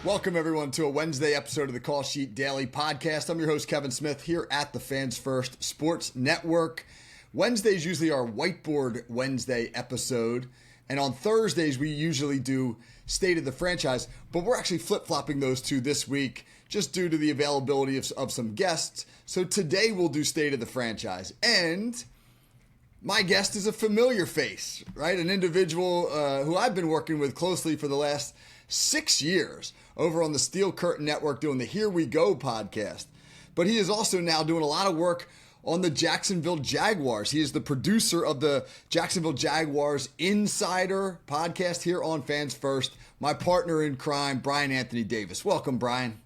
Welcome, everyone, to a Wednesday episode of the Call Sheet Daily Podcast. I'm your host, Kevin Smith, here at the Fans First Sports Network. Wednesday is usually our Whiteboard Wednesday episode, and on Thursdays, we usually do State of the Franchise, but we're actually flip-flopping those two this week just due to the availability of some guests. So today, we'll do State of the Franchise, and my guest is a familiar face, right? An individual who I've been working with closely for the last 6 years over on the Steel Curtain Network doing the Here We Go podcast. But he is also now doing a lot of work on the Jacksonville Jaguars. He is the producer of the Jacksonville Jaguars Insider podcast here on Fans First. My partner in crime, Bryan Anthony Davis. Welcome, Bryan.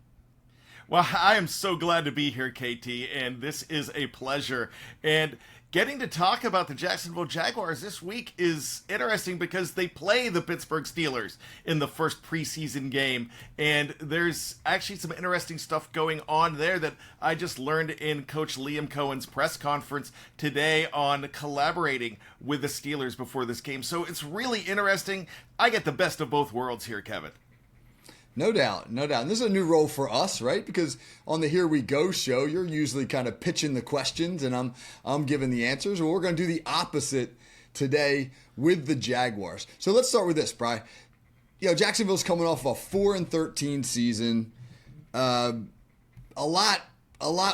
Well, I am so glad to be here, KT, and this is a pleasure. And getting to talk about the Jacksonville Jaguars this week is interesting because they play the Pittsburgh Steelers in the first preseason game. And there's actually some interesting stuff going on there that I just learned in Coach Liam Coen's press conference today on collaborating with the Steelers before this game. So it's really interesting. I get the best of both worlds here, Kevin. No doubt, no doubt. And this is a new role for us, right? Because on the Here We Go show, you're usually kind of pitching the questions and I'm giving the answers. Well, we're going to do the opposite today with the Jaguars. So let's start with this, Brian. You know, Jacksonville's coming off a 4-13 season. A lot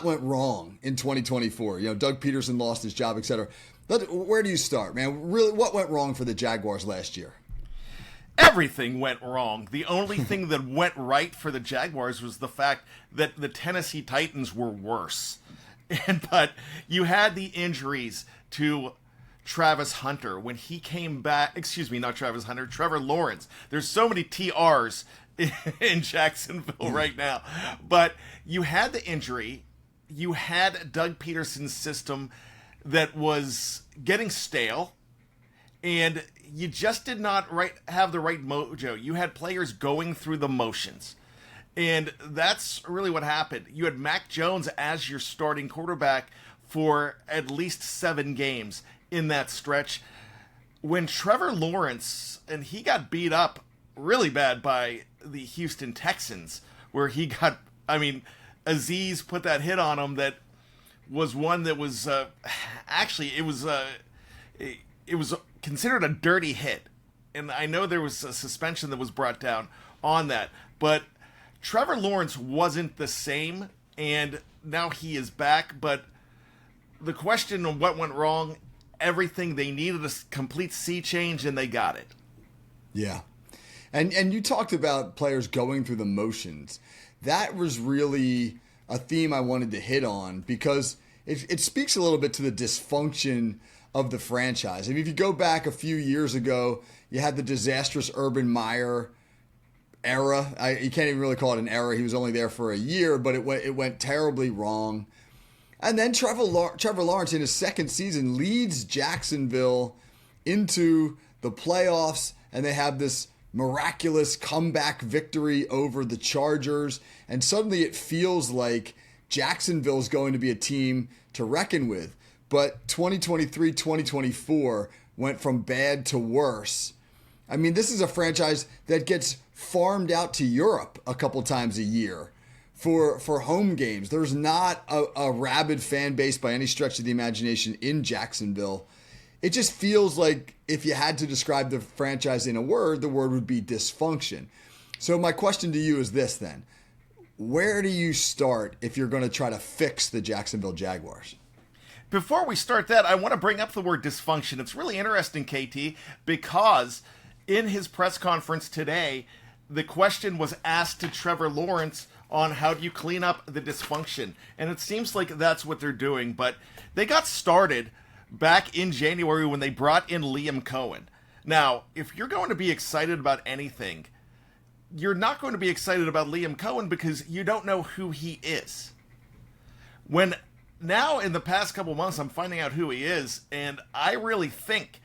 went wrong in 2024. You know, Doug Peterson lost his job, etc. Where do you start, man? Really, what went wrong for the Jaguars last year? Everything went wrong. The only thing that went right for the Jaguars was the fact that the Tennessee Titans were worse. But you had the injuries to Travis Hunter when he came back. Excuse me, not Travis Hunter, Trevor Lawrence. There's so many TRs in Jacksonville right now. But you had the injury. You had Doug Peterson's system that was getting stale. And you just did not have the right mojo. You had players going through the motions. And that's really what happened. You had Mac Jones as your starting quarterback for at least 7 games in that stretch. When Trevor Lawrence, and he got beat up really bad by the Houston Texans, where he got, Aziz put that hit on him that was one that was, it was considered a dirty hit. And I know there was a suspension that was brought down on that. But Trevor Lawrence wasn't the same, and now he is back. But the question of what went wrong, everything they needed a complete sea change, and they got it. Yeah. And you talked about players going through the motions. That was really a theme I wanted to hit on because it speaks a little bit to the dysfunction of the franchise. I mean, if you go back a few years ago, you had the disastrous Urban Meyer era. You can't even really call it an era. He was only there for a year, but it went terribly wrong. And then Trevor Lawrence in his second season leads Jacksonville into the playoffs, and they have this miraculous comeback victory over the Chargers. And suddenly it feels like Jacksonville is going to be a team to reckon with. But 2023, 2024 went from bad to worse. I mean, this is a franchise that gets farmed out to Europe a couple times a year for home games. There's not a rabid fan base by any stretch of the imagination in Jacksonville. It just feels like if you had to describe the franchise in a word, the word would be dysfunction. So my question to you is this then. Where do you start if you're going to try to fix the Jacksonville Jaguars? Before we start that, I want to bring up the word dysfunction. It's really interesting, KT, because in his press conference today, the question was asked to Trevor Lawrence on how do you clean up the dysfunction. And it seems like that's what they're doing. But they got started back in January when they brought in Liam Coen. Now, if you're going to be excited about anything, you're not going to be excited about Liam Coen because you don't know who he is. Now, in the past couple months, I'm finding out who he is, and I really think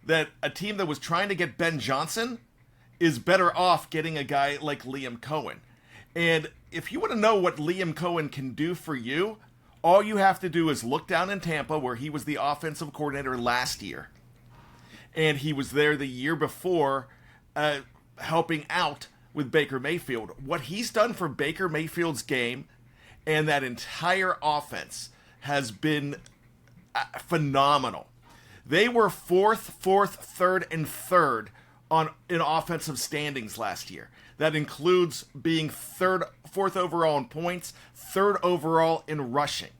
that a team that was trying to get Ben Johnson is better off getting a guy like Liam Coen. And if you want to know what Liam Coen can do for you, all you have to do is look down in Tampa, where he was the offensive coordinator last year. And he was there the year before helping out with Baker Mayfield. What he's done for Baker Mayfield's game and that entire offense has been phenomenal. They were fourth, third, and third in offensive standings last year. That includes being fourth overall in points, third overall in rushing.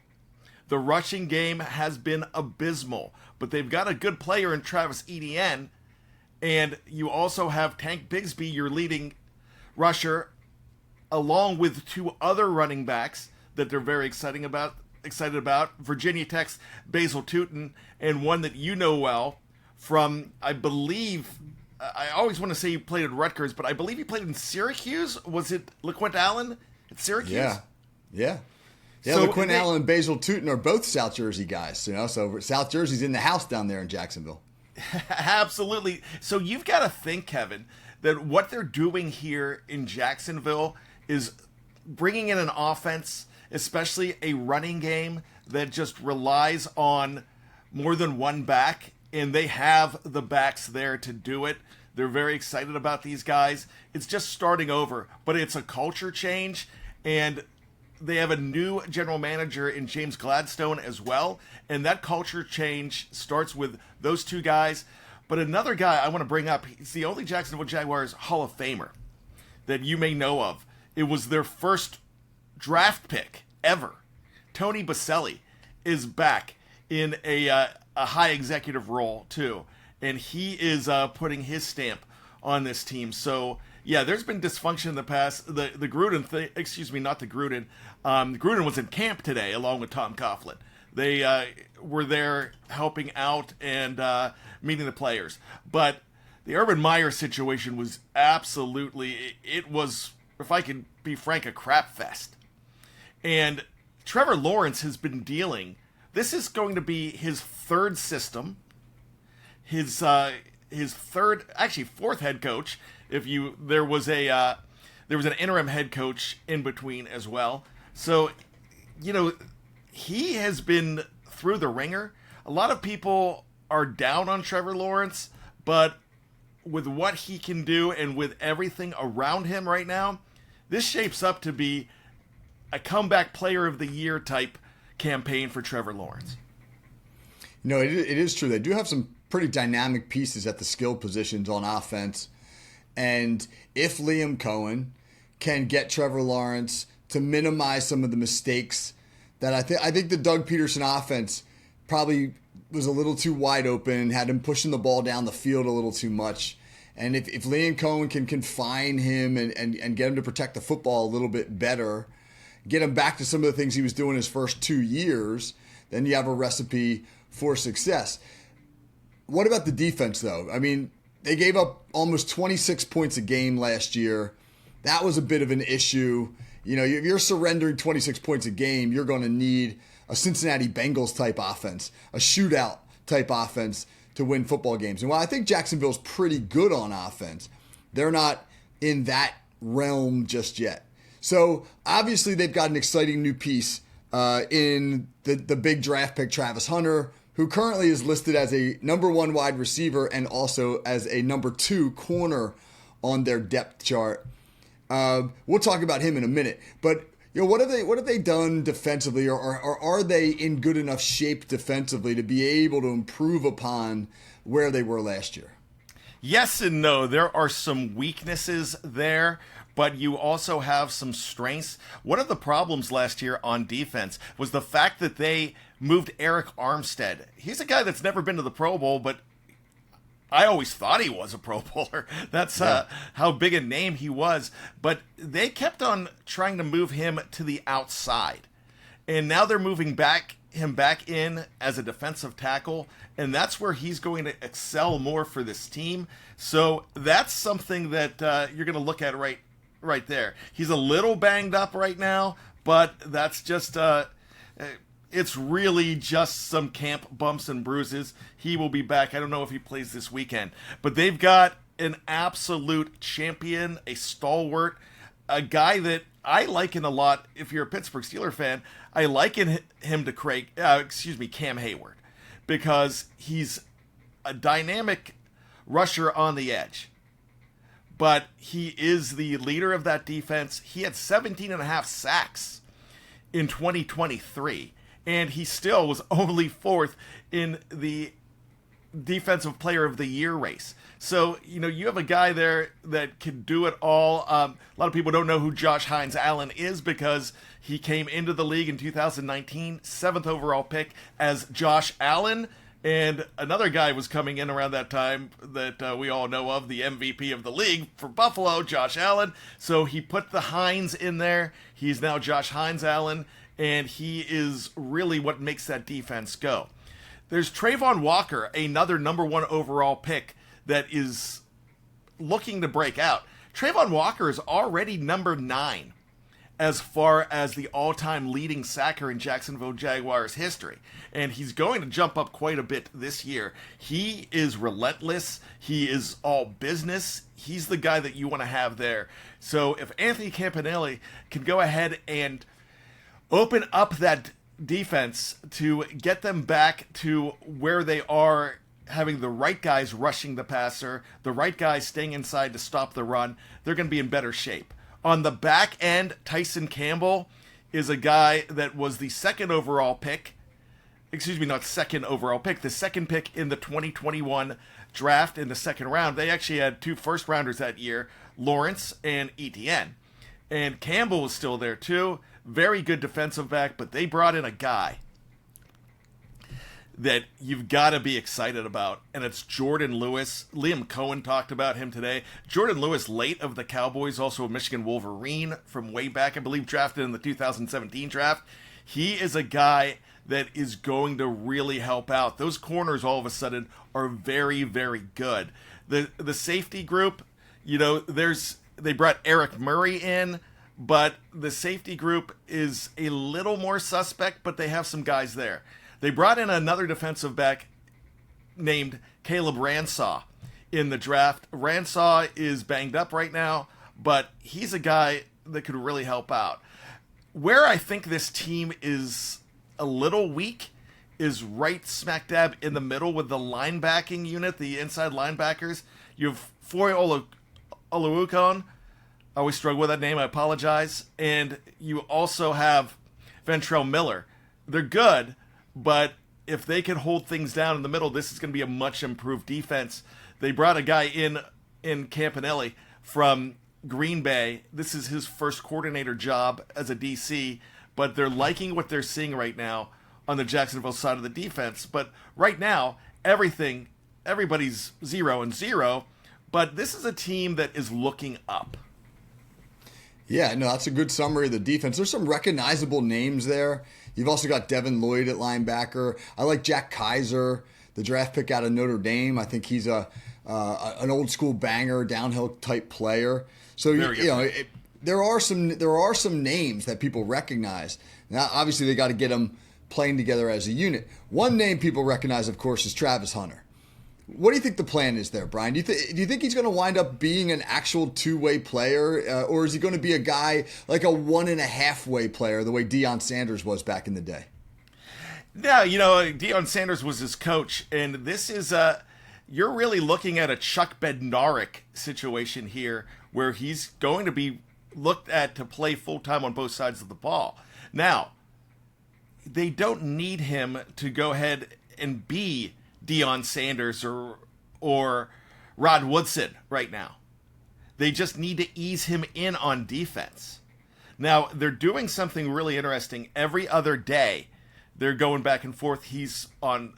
The rushing game has been abysmal, but they've got a good player in Travis Etienne, and you also have Tank Bigsby, your leading rusher, along with two other running backs that they're very excited about, Virginia Tech's Basil Tootin, and one that you know well from, I believe, I always want to say he played at Rutgers, but I believe he played in Syracuse. Was it LaQuint Allen at Syracuse? Yeah. So LaQuint Allen and Basil Tootin are both South Jersey guys, so South Jersey's in the house down there in Jacksonville. Absolutely. So you've got to think, Kevin, that what they're doing here in Jacksonville is bringing in an offense, especially a running game that just relies on more than one back, and they have the backs there to do it. They're very excited about these guys. It's just starting over, but it's a culture change, and they have a new general manager in James Gladstone as well, and that culture change starts with those two guys. But another guy I want to bring up, he's the only Jacksonville Jaguars Hall of Famer that you may know of. It was their first draft pick ever. Tony Baselli is back in a high executive role too, and he is putting his stamp on this team. So yeah, there's been dysfunction in the past. The Gruden thing, not the Gruden. Gruden was in camp today along with Tom Coughlin. They were there helping out and meeting the players. But the Urban Meyer situation was absolutely, it was, if I can be frank, a crap fest. And Trevor Lawrence has been dealing. This is going to be his third system, his fourth head coach. There was an interim head coach in between as well. So, he has been through the ringer. A lot of people are down on Trevor Lawrence, but with what he can do and with everything around him right now, this shapes up to be a comeback player of the year type campaign for Trevor Lawrence. It is true. They do have some pretty dynamic pieces at the skill positions on offense. And if Liam Coen can get Trevor Lawrence to minimize some of the mistakes that I think the Doug Peterson offense probably was a little too wide open, had him pushing the ball down the field a little too much. And if Liam Coen can confine him and get him to protect the football a little bit better, get him back to some of the things he was doing his first 2 years, then you have a recipe for success. What about the defense, though? I mean, they gave up almost 26 points a game last year. That was a bit of an issue. If you're surrendering 26 points a game, you're going to need a Cincinnati Bengals type offense, a shootout type offense to win football games. And while I think Jacksonville's pretty good on offense, they're not in that realm just yet. So obviously they've got an exciting new piece in the big draft pick, Travis Hunter, who currently is listed as a number 1 wide receiver and also as a number 2 corner on their depth chart. We'll talk about him in a minute, but what have they done defensively, or are they in good enough shape defensively to be able to improve upon where they were last year? Yes and no. There are some weaknesses there, but you also have some strengths. One of the problems last year on defense was the fact that they moved Eric Armstead. He's a guy that's never been to the Pro Bowl, but I always thought he was a Pro Bowler. That's how big a name he was. But they kept on trying to move him to the outside. And now they're moving him back in as a defensive tackle. And that's where he's going to excel more for this team. So that's something that you're going to look at right there. He's a little banged up right now, but that's just... it's really just some camp bumps and bruises. He will be back. I don't know if he plays this weekend. But they've got an absolute champion, a stalwart, a guy that I liken a lot. If you're a Pittsburgh Steelers fan, I liken him to Cam Hayward, because he's a dynamic rusher on the edge. but he is the leader of that defense. He had 17 and a half sacks in 2023, and he still was only fourth in the Defensive Player of the Year race. So, you have a guy there that can do it all. A lot of people don't know who Josh Hines Allen is because he came into the league in 2019, 7th overall pick as Josh Allen. And another guy was coming in around that time that we all know of, the MVP of the league for Buffalo, Josh Allen. So he put the Hines in there. He's now Josh Hines Allen, and he is really what makes that defense go. There's Trayvon Walker, another number 1 overall pick that is looking to break out. Trayvon Walker is already number 9 as far as the all-time leading sacker in Jacksonville Jaguars history. And he's going to jump up quite a bit this year. He is relentless. He is all business. He's the guy that you want to have there. So if Anthony Campanelli can go ahead and open up that defense to get them back to where they are, having the right guys rushing the passer, the right guys staying inside to stop the run, they're going to be in better shape. On the back end, Tyson Campbell is a guy that was the second overall pick. Excuse me, not second overall pick, the second pick in the 2021 draft in the second round. They actually had 2 first-rounders that year, Lawrence and Etienne. And Campbell was still there too. Very good defensive back, but they brought in a guy that you've got to be excited about, and it's Jordan Lewis. Liam Coen talked about him today. Jordan Lewis, late of the Cowboys, also a Michigan Wolverine from way back, I believe, drafted in the 2017 draft. He is a guy that is going to really help out. Those corners all of a sudden are very, very good. The safety group, they brought Eric Murray in, but the safety group is a little more suspect, but they have some guys there. They brought in another defensive back named Caleb Ransaw in the draft. Ransaw is banged up right now, but he's a guy that could really help out. Where I think this team is a little weak is right smack dab in the middle with the linebacking unit, the inside linebackers. You have Foy Oluokun. I always struggle with that name. I apologize. And you also have Ventrell Miller. They're good, but if they can hold things down in the middle, this is going to be a much improved defense. They brought a guy in Campanelli from Green Bay. This is his first coordinator job as a DC, but they're liking what they're seeing right now on the Jacksonville side of the defense. But right now, everybody's 0-0, but this is a team that is looking up. Yeah, no, that's a good summary of the defense. There's some recognizable names there. You've also got Devin Lloyd at linebacker. I like Jack Kaiser, the draft pick out of Notre Dame. I think he's an old school banger, downhill type player. So there are some names that people recognize. Now, obviously, they got to get them playing together as a unit. One name people recognize, of course, is Travis Hunter. What do you think the plan is there, Brian? Do you think he's going to wind up being an actual 2-way player, or is he going to be a guy like a 1.5-way player, the way Deion Sanders was back in the day? No, Deion Sanders was his coach, and this is you're really looking at a Chuck Bednarik situation here, where he's going to be looked at to play full time on both sides of the ball. Now, they don't need him to go ahead and be Deion Sanders or Rod Woodson right now. They just need to ease him in on defense. Now, they're doing something really interesting. Every other day, they're going back and forth. He's on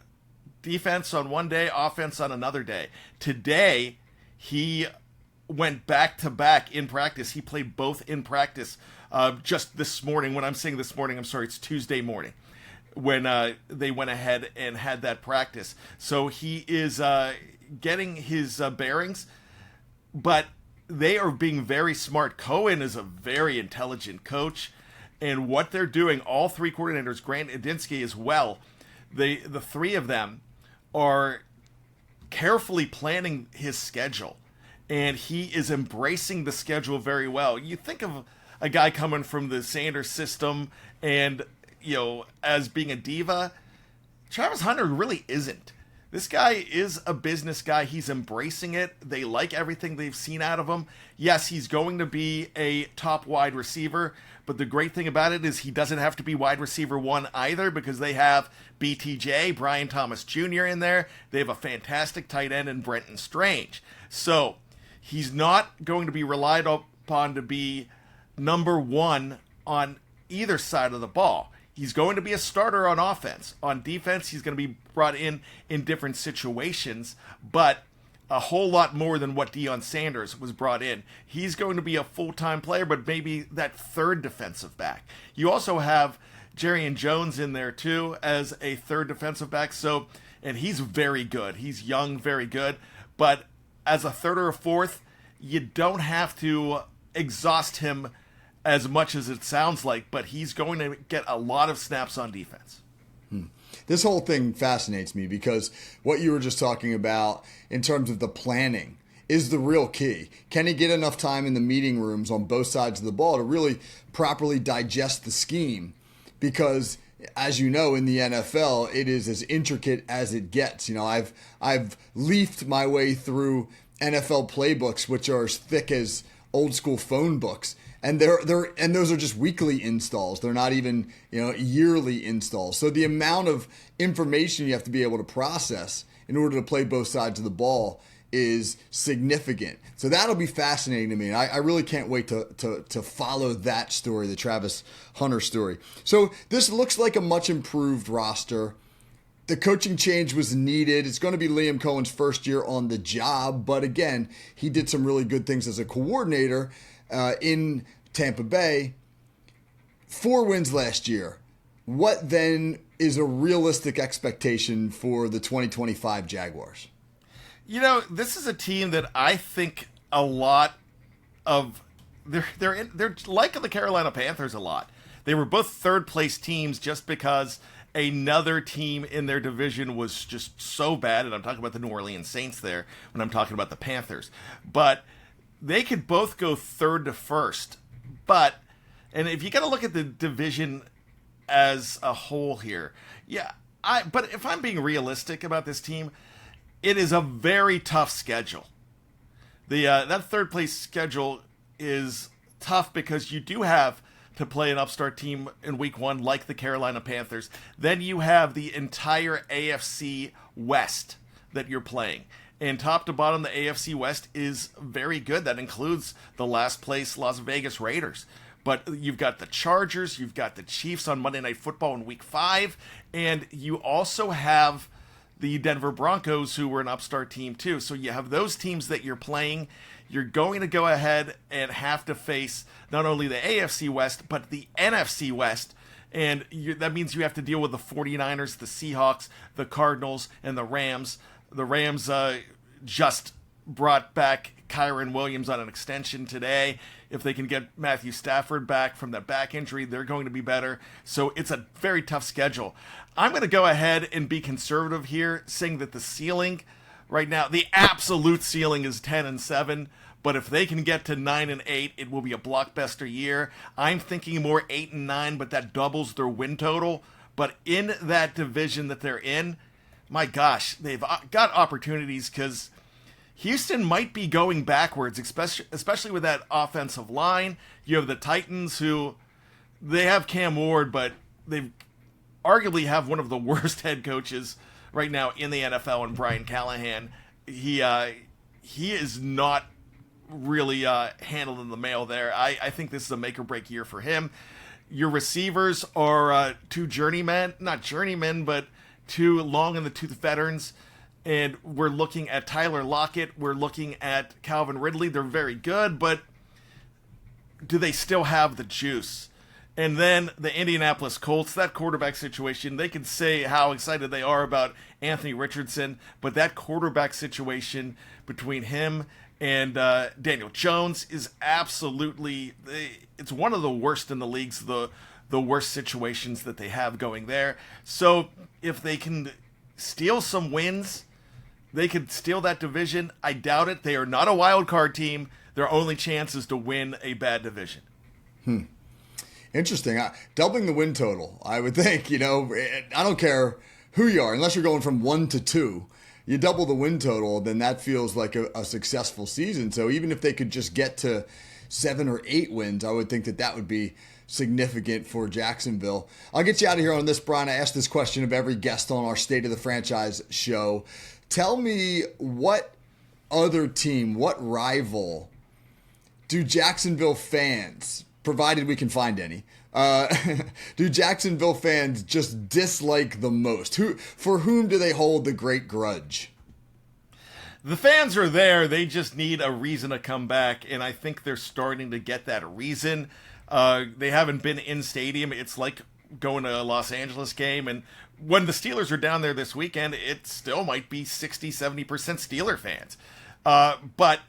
defense on one day, offense on another day. Today, he went back-to-back in practice. He played both in practice just this morning. When I'm saying this morning, I'm sorry, it's Tuesday morning, when they went ahead and had that practice. So he is getting his bearings, but they are being very smart. Coen is a very intelligent coach, and what they're doing, all 3 coordinators, Grant Adinsky as well, the 3 of them are carefully planning his schedule, and he is embracing the schedule very well. You think of a guy coming from the Sanders system and as being a diva. Travis Hunter really isn't. This guy is a business guy. He's embracing it. They like everything they've seen out of him. Yes, he's going to be a top wide receiver, but the great thing about it is he doesn't have to be wide receiver one either, because they have BTJ, Brian Thomas Jr. in there. They have a fantastic tight end in Brenton Strange. So he's not going to be relied upon to be number one on either side of the ball. He's going to be a starter on offense. On defense, he's going to be brought in different situations, but a whole lot more than what Deion Sanders was brought in. He's going to be a full-time player, but maybe that third defensive back. You also have Jerry Jones in there too as a third defensive back. So, and he's very good. He's young, very good. But as a third or a fourth, you don't have to exhaust him as much as it sounds like, but he's going to get a lot of snaps on defense. This whole thing fascinates me because what you were just talking about in terms of the planning is the real key. Can he get enough time in the meeting rooms on both sides of the ball to really properly digest the scheme? Because as you know, in the NFL, it is as intricate as it gets. You know, I've leafed my way through NFL playbooks, which are as thick as old school phone books. And those are just weekly installs. They're not even, yearly installs. So the amount of information you have to be able to process in order to play both sides of the ball is significant. So that'll be fascinating to me. And I really can't wait to follow that story, the Travis Hunter story. So this looks like a much improved roster. The coaching change was needed. It's going to be Liam Coen's first year on the job. But again, he did some really good things as a coordinator in Tampa Bay. 4 wins last year. What then is a realistic expectation for the 2025 Jaguars? This is a team that I think a lot of they're like the Carolina Panthers a lot. They were both third place teams just because another team in their division was just so bad, and I'm talking about the New Orleans Saints there when I'm talking about the Panthers. But they could both go third to first. And if you got to look at the division as a whole here, but if I'm being realistic about this team, it is a very tough schedule. That third place schedule is tough because you do have to play an upstart team in week 1 like the Carolina Panthers. Then you have the entire AFC West that you're playing. And top to bottom, the AFC West is very good. That includes the last place Las Vegas Raiders. But you've got the Chargers, you've got the Chiefs on Monday Night Football in week 5, and you also have the Denver Broncos, who were an upstart team too. So you have those teams that you're playing. You're going to go ahead and have to face not only the AFC West, but the NFC West. And that means you have to deal with the 49ers, the Seahawks, the Cardinals, and the Rams. The Rams just brought back Kyron Williams on an extension today. If they can get Matthew Stafford back from that back injury, they're going to be better. So it's a very tough schedule. I'm going to go ahead and be conservative here, saying that the ceiling right now, the absolute ceiling is 10-7. But if they can get to 9-8, it will be a blockbuster year. I'm thinking more 8-9, but that doubles their win total. But in that division that they're in, my gosh, they've got opportunities because Houston might be going backwards, especially with that offensive line. You have the Titans, who they have Cam Ward, but they arguably have one of the worst head coaches right now in the NFL in Brian Callahan. He is not really handling the mail there. I think this is a make or break year for him. Your receivers are two not journeymen, but two long in the tooth veterans. And we're looking at Tyler Lockett. We're looking at Calvin Ridley. They're very good, but do they still have the juice? And then the Indianapolis Colts, that quarterback situation, they can say how excited they are about Anthony Richardson, but that quarterback situation between him and Daniel Jones is absolutely, it's one of the worst in the leagues, the worst situations that they have going there. So if they can steal some wins, they could steal that division. I doubt it. They are not a wild card team. Their only chance is to win a bad division. Interesting. Doubling the win total, I would think. I don't care who you are. Unless you're going from 1 to 2, you double the win total, then that feels like a successful season. So even if they could just get to 7 or 8 wins, I would think that would be significant for Jacksonville. I'll get you out of here on this, Bryan. I asked this question of every guest on our State of the Franchise show. Tell me, what other team, what rival do Jacksonville fans, provided we can find any, do Jacksonville fans just dislike the most? For whom do they hold the great grudge? The fans are there. They just need a reason to come back, and I think they're starting to get that reason. They haven't been in stadium. It's like going to a Los Angeles game, and when the Steelers are down there this weekend, it still might be 60-70% Steeler fans. But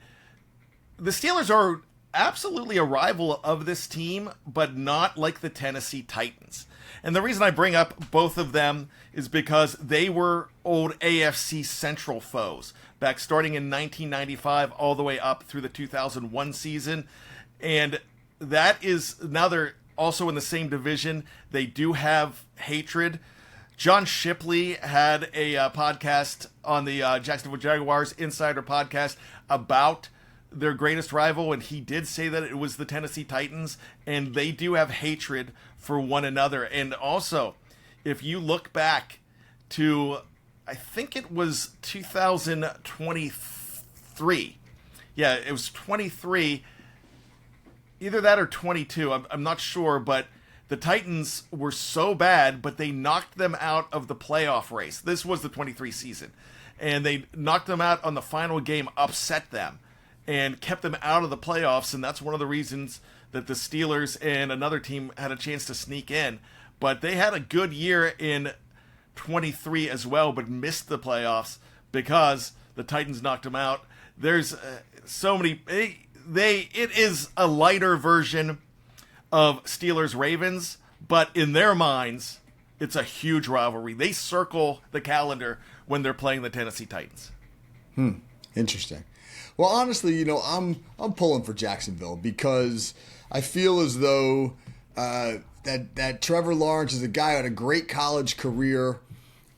the Steelers are absolutely a rival of this team, but not like the Tennessee Titans. And the reason I bring up both of them is because they were old AFC Central foes back starting in 1995 all the way up through the 2001 season. And that is, now they're also in the same division. They do have hatred. John Shipley had a podcast on the Jacksonville Jaguars Insider podcast about their greatest rival, and he did say that it was the Tennessee Titans, and they do have hatred for one another. And also, if you look back to, I think it was 2023. Yeah, it was 23. Either that or 22. I'm not sure, but the Titans were so bad, but they knocked them out of the playoff race. This was the 23 season. And they knocked them out on the final game, upset them, and kept them out of the playoffs. And that's one of the reasons that the Steelers and another team had a chance to sneak in. But they had a good year in 23 as well, but missed the playoffs because the Titans knocked them out. There's so many... It is a lighter version of Steelers-Ravens, but in their minds, it's a huge rivalry. They circle the calendar when they're playing the Tennessee Titans. Interesting. Well, honestly, I'm pulling for Jacksonville because I feel as though that Trevor Lawrence is a guy who had a great college career,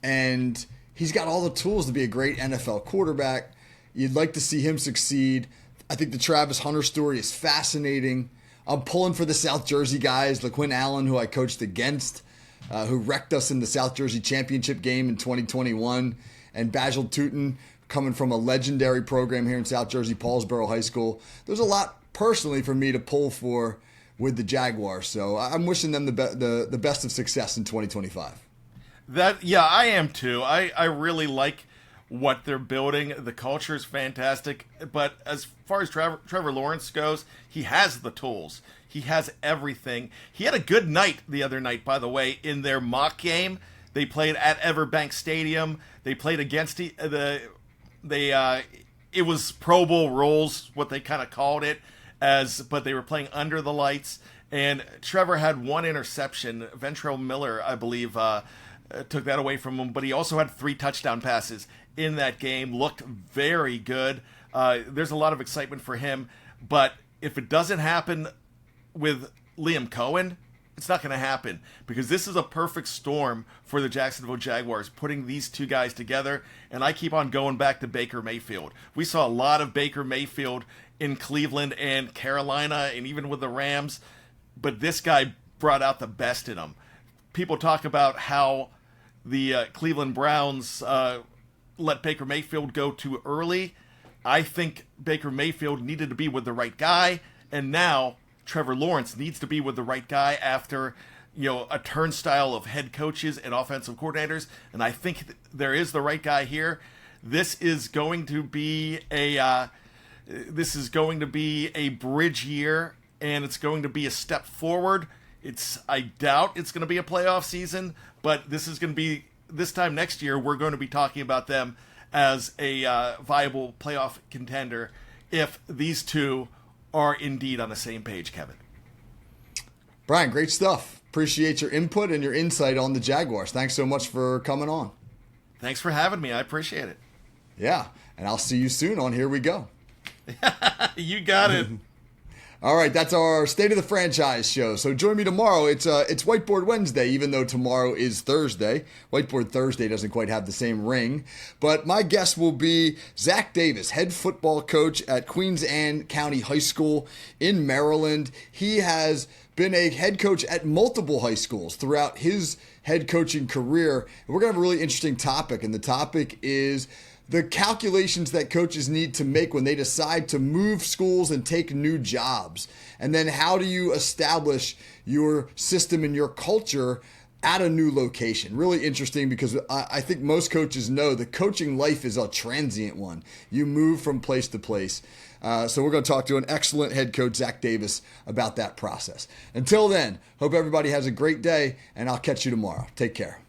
and he's got all the tools to be a great NFL quarterback. You'd like to see him succeed. I think the Travis Hunter story is fascinating. I'm pulling for the South Jersey guys, LaQuinn Allen, who I coached against, who wrecked us in the South Jersey Championship game in 2021, and Bajil Tootin, coming from a legendary program here in South Jersey, Paulsboro High School. There's a lot personally for me to pull for with the Jaguars, so I'm wishing them the best of success in 2025. I am too. I really like what they're building. The culture is fantastic. But as far as Trevor Lawrence goes, he has the tools. He has everything. He had a good night the other night, by the way, in their mock game. They played at Everbank Stadium. They played against it was Pro Bowl rules, what they kind of called it, but they were playing under the lights. And Trevor had one interception. Ventrell Miller, I believe, took that away from him. But he also had 3 touchdown passes in that game. Looked very good. There's a lot of excitement for him. But if it doesn't happen with Liam Coen, it's not going to happen, because this is a perfect storm for the Jacksonville Jaguars, putting these two guys together. And I keep on going back to Baker Mayfield. We saw a lot of Baker Mayfield in Cleveland and Carolina and even with the Rams, but this guy brought out the best in him. People talk about how the Cleveland Browns let Baker Mayfield go too early. I think Baker Mayfield needed to be with the right guy, and now Trevor Lawrence needs to be with the right guy after, a turnstile of head coaches and offensive coordinators. And I think there is the right guy here. This is going to be a bridge year, and it's going to be a step forward. I doubt it's going to be a playoff season, but this time next year, we're going to be talking about them as a viable playoff contender if these two are indeed on the same page, Kevin. Bryan, great stuff. Appreciate your input and your insight on the Jaguars. Thanks so much for coming on. Thanks for having me. I appreciate it. Yeah, and I'll see you soon on Here We Go. You got it. All right, that's our State of the Franchise show. So join me tomorrow. It's Whiteboard Wednesday, even though tomorrow is Thursday. Whiteboard Thursday doesn't quite have the same ring. But my guest will be Zach Davis, head football coach at Queens Anne County High School in Maryland. He has been a head coach at multiple high schools throughout his head coaching career. And we're going to have a really interesting topic, and the topic is the calculations that coaches need to make when they decide to move schools and take new jobs. And then how do you establish your system and your culture at a new location? Really interesting, because I think most coaches know the coaching life is a transient one. You move from place to place. So we're going to talk to an excellent head coach, Zach Davis, about that process. Until then, hope everybody has a great day, and I'll catch you tomorrow. Take care.